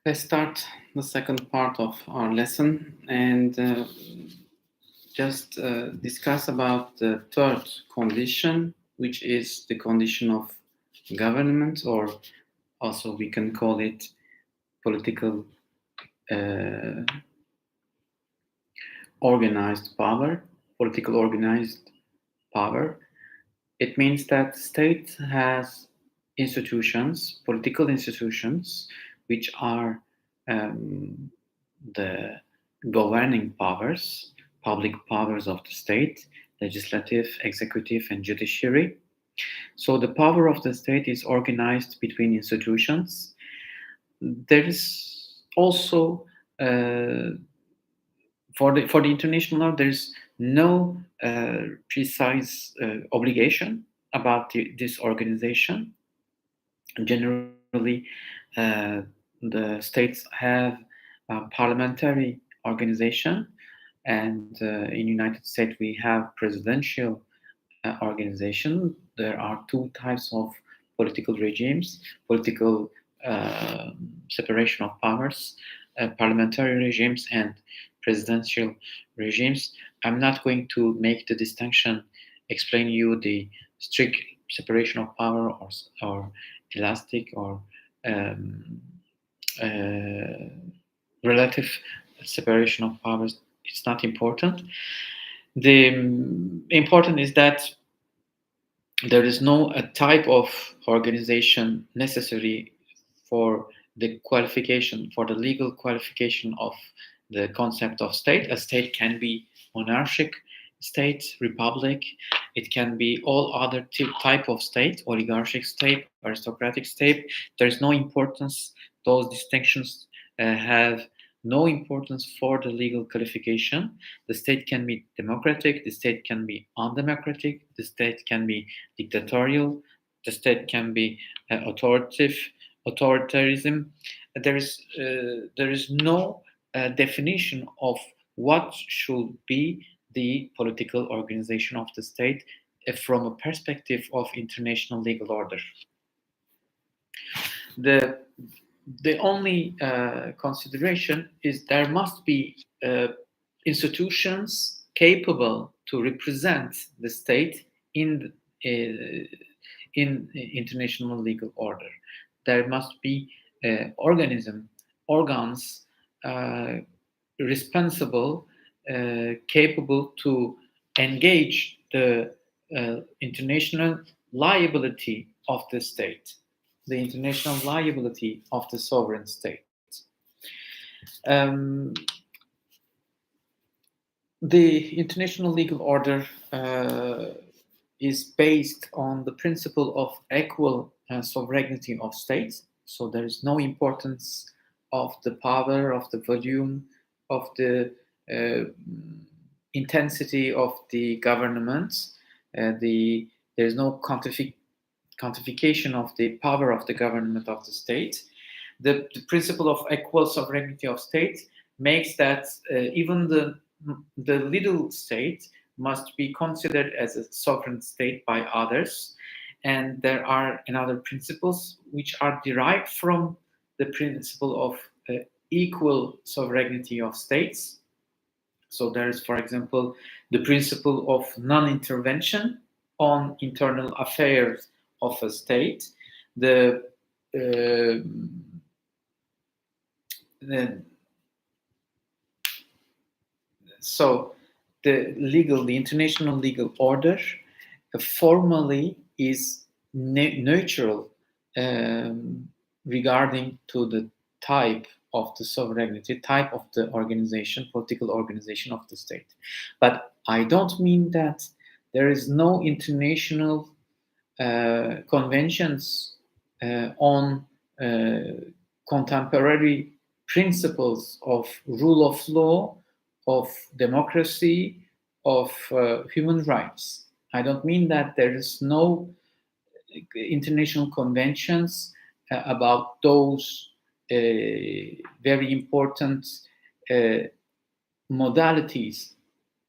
Let's start the second part of our lesson and just discuss about the third condition, which is the condition of government, or also we can call it political organized power, political organized power. It means that state has institutions, political institutions, which are the governing powers, public powers of the state, legislative, executive, and judiciary. So the power of the state is organized between institutions. There is also for the international law, there's no precise obligation about this organization. Generally, the states have a parliamentary organization, and in United States we have presidential organization. There are two types of political regimes: political separation of powers, parliamentary regimes, and presidential regimes. I'm not going to make the distinction, explain you the strict separation of power or elastic or relative separation of powers. It's not important. The important is that there is no a type of organization necessary for the qualification, for the legal qualification of the concept of state. A state can be monarchic state, republic. It can be all other type of state, oligarchic state, aristocratic state. There is no importance. Those distinctions have no importance for the legal qualification. The state can be democratic, the state can be undemocratic, the state can be dictatorial, the state can be authoritarianism. There is no definition of what should be the political organization of the state from a perspective of international legal order. The only consideration is there must be institutions capable to represent the state in international legal order. There must be organs responsible, capable to engage the international liability of the state, the international liability of the sovereign state. The international legal order is based on the principle of equal sovereignty of states. So there is no importance of the power, of the volume, of the intensity of the government. There is no quantification of the power of the government of the state. The principle of equal sovereignty of states makes that even the little state must be considered as a sovereign state by others. And there are another principles which are derived from the principle of equal sovereignty of states. So there is, for example, the principle of non-intervention on internal affairs of a state. So the international legal order formally is neutral regarding to the type of the sovereignty, type of the organization, political organization of the state. But I don't mean that there is no international conventions on contemporary principles of rule of law, of democracy, of human rights. I don't mean that there is no international conventions about those very important modalities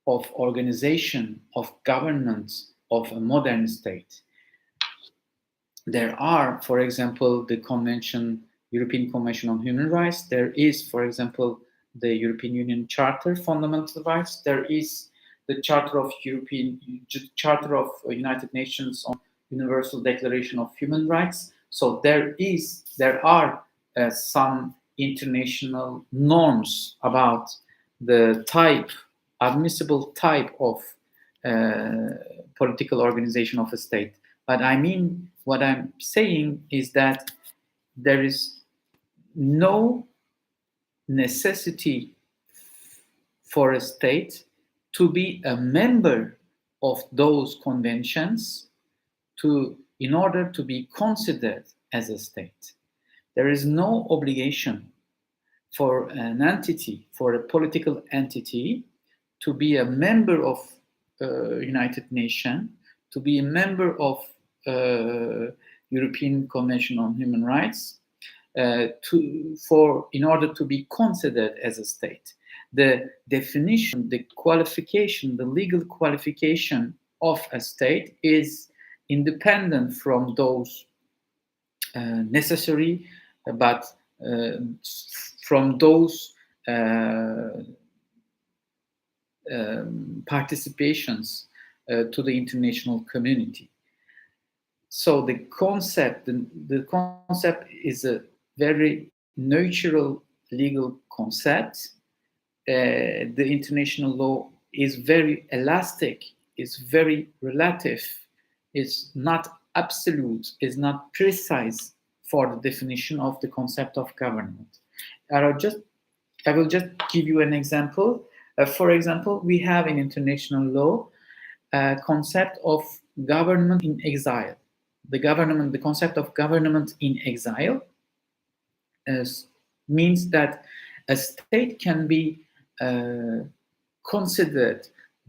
of organization, of governance of a modern state. there are, for example, the European Convention on Human Rights. There is, for example, the European Union Charter Fundamental Rights. There is the Charter of United Nations on Universal Declaration of Human Rights. So there are some international norms about the admissible type of political organization of a state. But I mean, what I'm saying is that there is no necessity for a state to be a member of those conventions in order to be considered as a state. There is no obligation for an entity, for a political entity, to be a member of United Nations, to be a member of European Convention on Human Rights, in order to be considered as a state. The definition, the qualification, the legal qualification of a state is independent from those necessary, but from those participations to the international community. So the concept is a very natural legal concept. The international law is very elastic, is very relative, is not absolute, is not precise for the definition of the concept of government. I will just give you an example. For example, we have in international law a concept of government in exile. The concept of government in exile means that a state can be considered,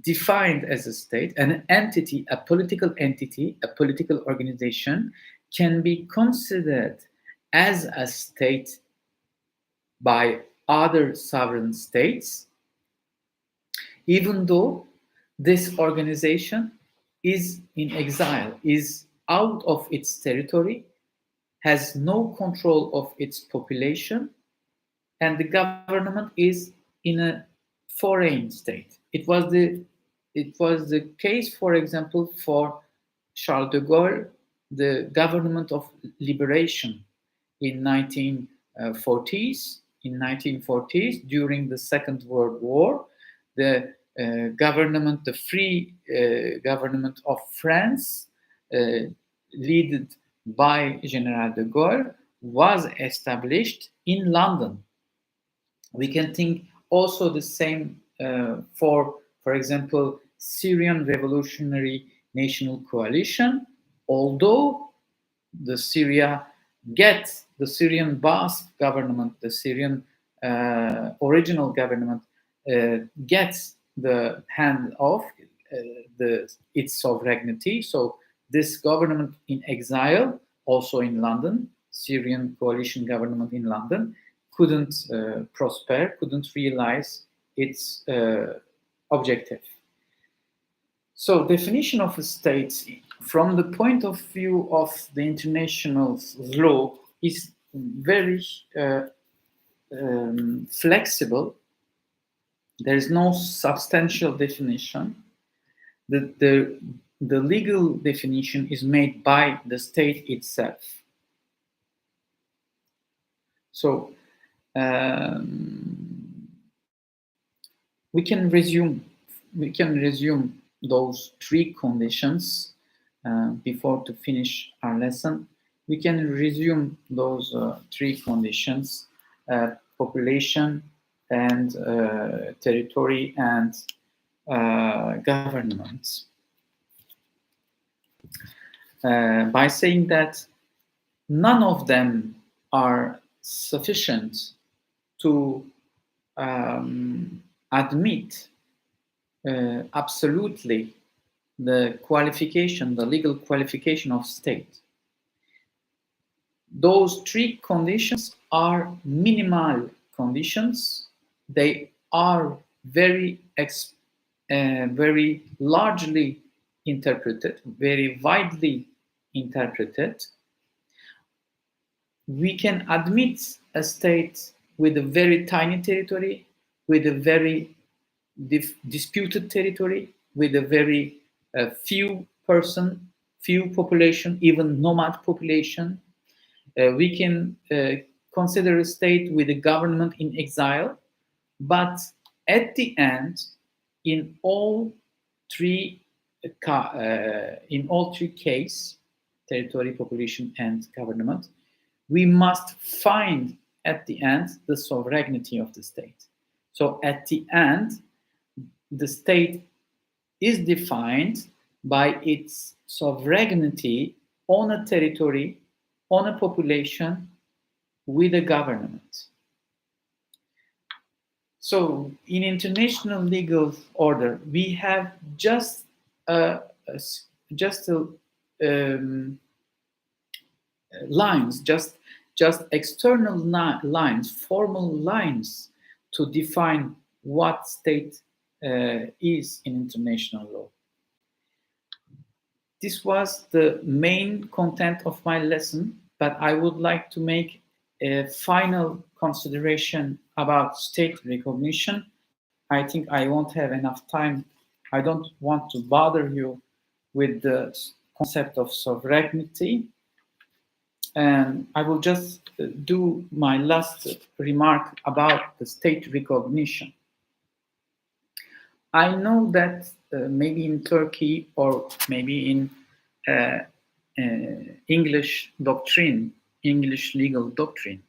defined as a state, an entity, a political organization can be considered as a state by other sovereign states, even though this organization is in exile, is out of its territory, has no control of its population, and the government is in a foreign state. It was the case, for example, for Charles de Gaulle, the government of liberation in 1940s. In 1940s, during the Second World War, the free government of France, led by General de Gaulle, was established in London. We can think also the same for example, Syrian Revolutionary National Coalition. Although the Syrian Ba'ath government, the Syrian original government, gets the hand of its sovereignty. So this government in exile, also in London, Syrian coalition government in London, couldn't prosper, couldn't realize its objective. So definition of a state from the point of view of the international law is very flexible. There is no substantial definition. The legal definition is made by the state itself. So we can resume those three conditions before to finish our lesson. We can resume those three conditions: population and territory and government, by saying that none of them are sufficient to admit absolutely the legal qualification of state. Those three conditions are minimal conditions. They are very largely interpreted, very widely interpreted, we can admit a state with a very tiny territory, with a very disputed territory, with a very few person, few population, even nomad population. We can consider a state with a government in exile, but at the end, in all three cases, territory, population, and government, we must find at the end the sovereignty of the state. So at the end, the state is defined by its sovereignty on a territory, on a population, with a government. So in international legal order, we have just lines, just external lines, formal lines to define what state is in international law. This was the main content of my lesson, but I would like to make a final consideration about state recognition. I think I won't have enough time. I don't want to bother you with the concept of sovereignty. And I will just do my last remark about the state recognition. I know that maybe in Turkey or maybe in English doctrine, English legal doctrine,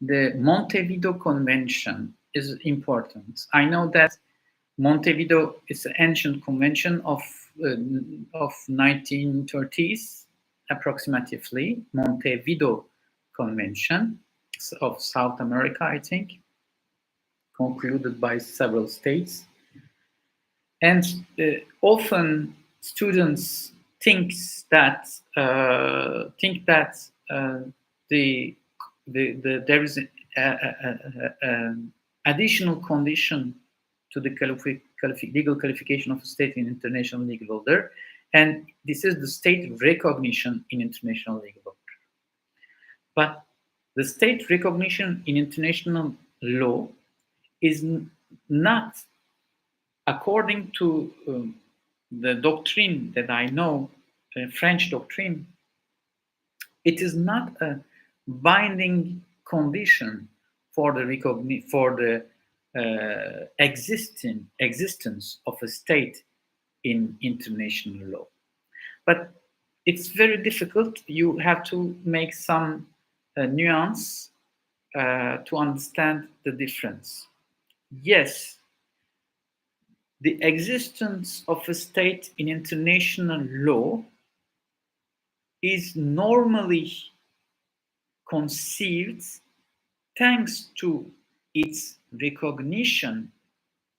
the Montevideo Convention is important. I know that Montevideo is an ancient convention of 1930s, approximately. Montevideo Convention of South America, I think, concluded by several states. And often students think that there is an additional condition to the legal qualification of a state in international legal order, and this is the state recognition in international legal order. But the state recognition in international law is not, according to the doctrine that I know, French doctrine, it is not a binding condition for the existence of a state in international law. But it's very difficult. You have to make some nuance to understand the difference. Yes, the existence of a state in international law is normally conceived thanks to its recognition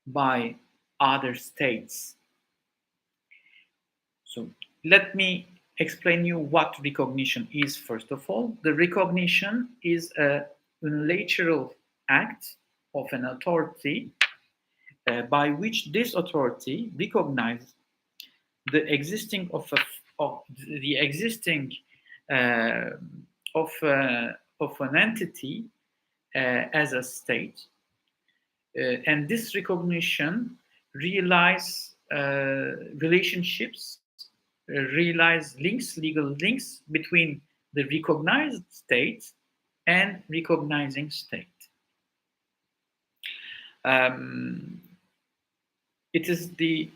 by other states. So let me explain you what recognition is. First of all, the recognition is a unilateral act of an authority by which this authority recognizes the existing of an entity as a state, and this recognition realize relationships, realize links, legal links between the recognized state and recognizing state. It is the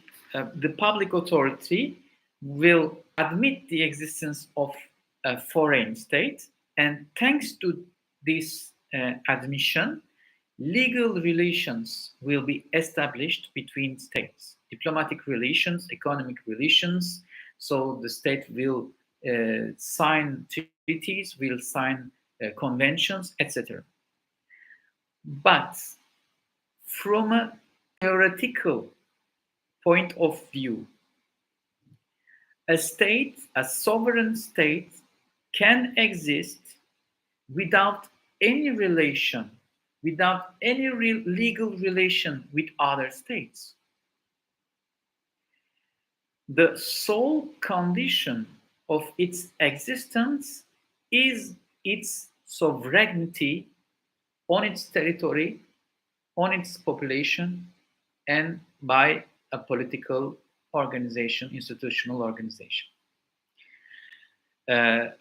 public authority will admit the existence of a foreign state, and thanks to this admission, legal relations will be established between states, diplomatic relations, economic relations. So the state will sign treaties, will sign conventions, etc. But from a theoretical point of view, a state, a sovereign state, can exist without any relation, without any legal relation with other states. The sole condition of its existence is its sovereignty on its territory, on its population, and by a political organization, institutional organization.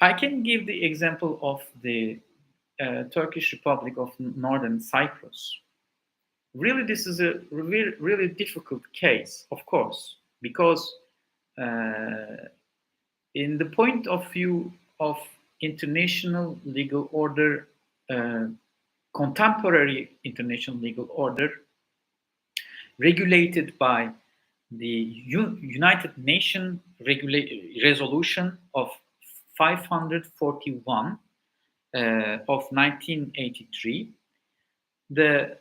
I can give the example of the Turkish Republic of Northern Cyprus. Really, this is a really difficult case, of course, because in the point of view of international legal order, contemporary international legal order, regulated by the United Nations resolution of 541 of 1983, the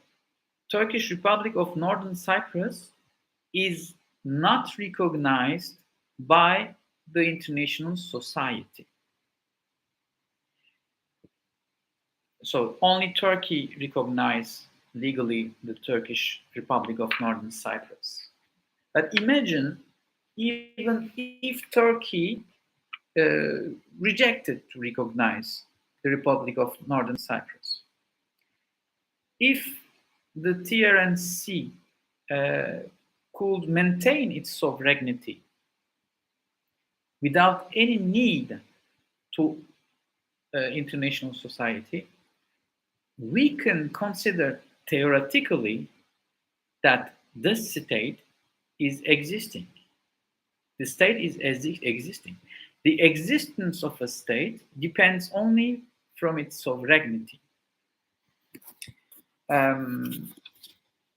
Turkish Republic of Northern Cyprus is not recognized by the international society. So only Turkey recognizes legally the Turkish Republic of Northern Cyprus. But imagine even if Turkey rejected to recognize the Republic of Northern Cyprus. If the TRNC could maintain its sovereignty without any need to international society, we can consider theoretically that this state is existing. The state is existing. The existence of a state depends only from its sovereignty.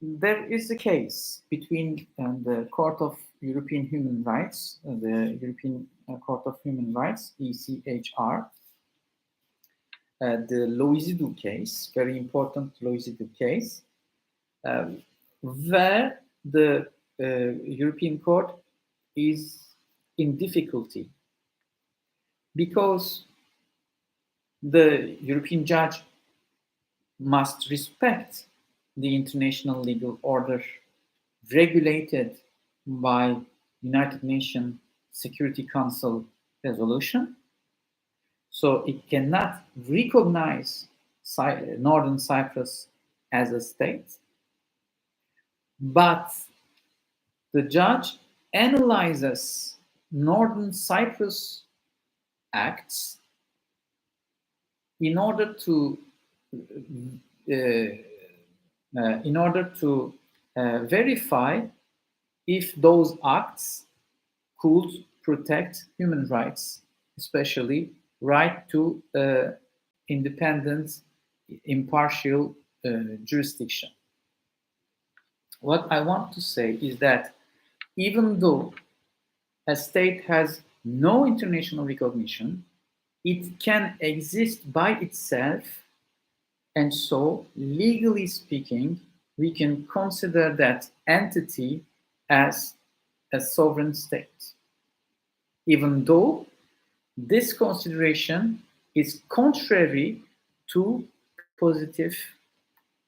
There is a case between the Court of European Human Rights, the European Court of Human Rights, ECHR, the Lisu case, very important Lisu case, where the European Court is in difficulty because the European judge must respect the international legal order regulated by United Nations Security Council resolution. So it cannot recognize Northern Cyprus as a state, but the judge analyzes Northern Cyprus acts in order to verify if those acts could protect human rights, especially right to independent, impartial jurisdiction. What I want to say is that even though a state has no international recognition, it can exist by itself, and so legally speaking, we can consider that entity as a sovereign state, even though this consideration is contrary to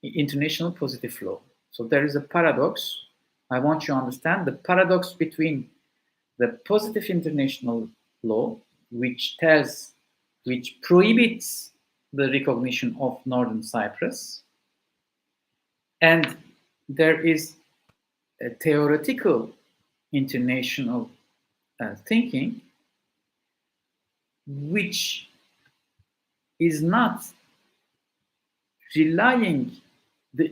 international positive law. So there is a paradox. I want you to understand the paradox between the positive international law, which prohibits the recognition of Northern Cyprus, and there is a theoretical international thinking which is not relying the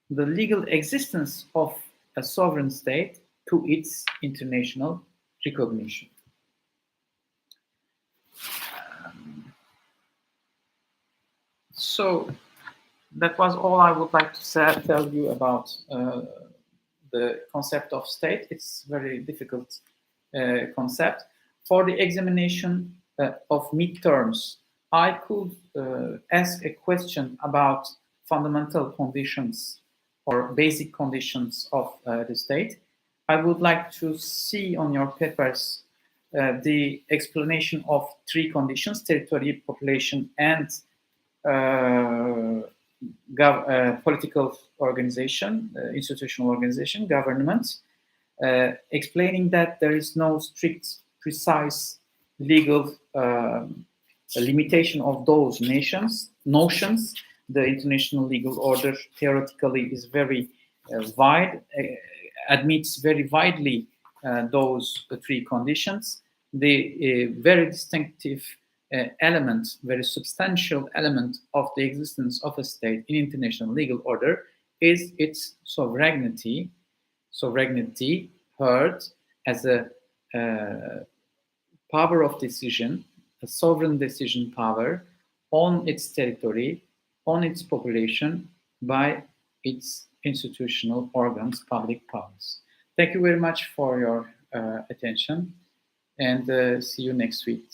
legal existence of a sovereign state to its international recognition. So that was all I would like to tell you about the concept of state. It's a very difficult concept. For the examination of midterms, I could ask a question about fundamental conditions or basic conditions of the state. I would like to see on your papers the explanation of three conditions: territory, population, and political organization, institutional organization, government, explaining that there is no strict, precise legal limitation of those notions, the international legal order theoretically is very wide, admits very widely those three conditions. The very distinctive element, very substantial element of the existence of a state in international legal order is its sovereignty. Sovereignty heard as a power of decision, a sovereign decision power on its territory, on its population, by its institutional organs, public powers. Thank you very much for your attention, and see you next week.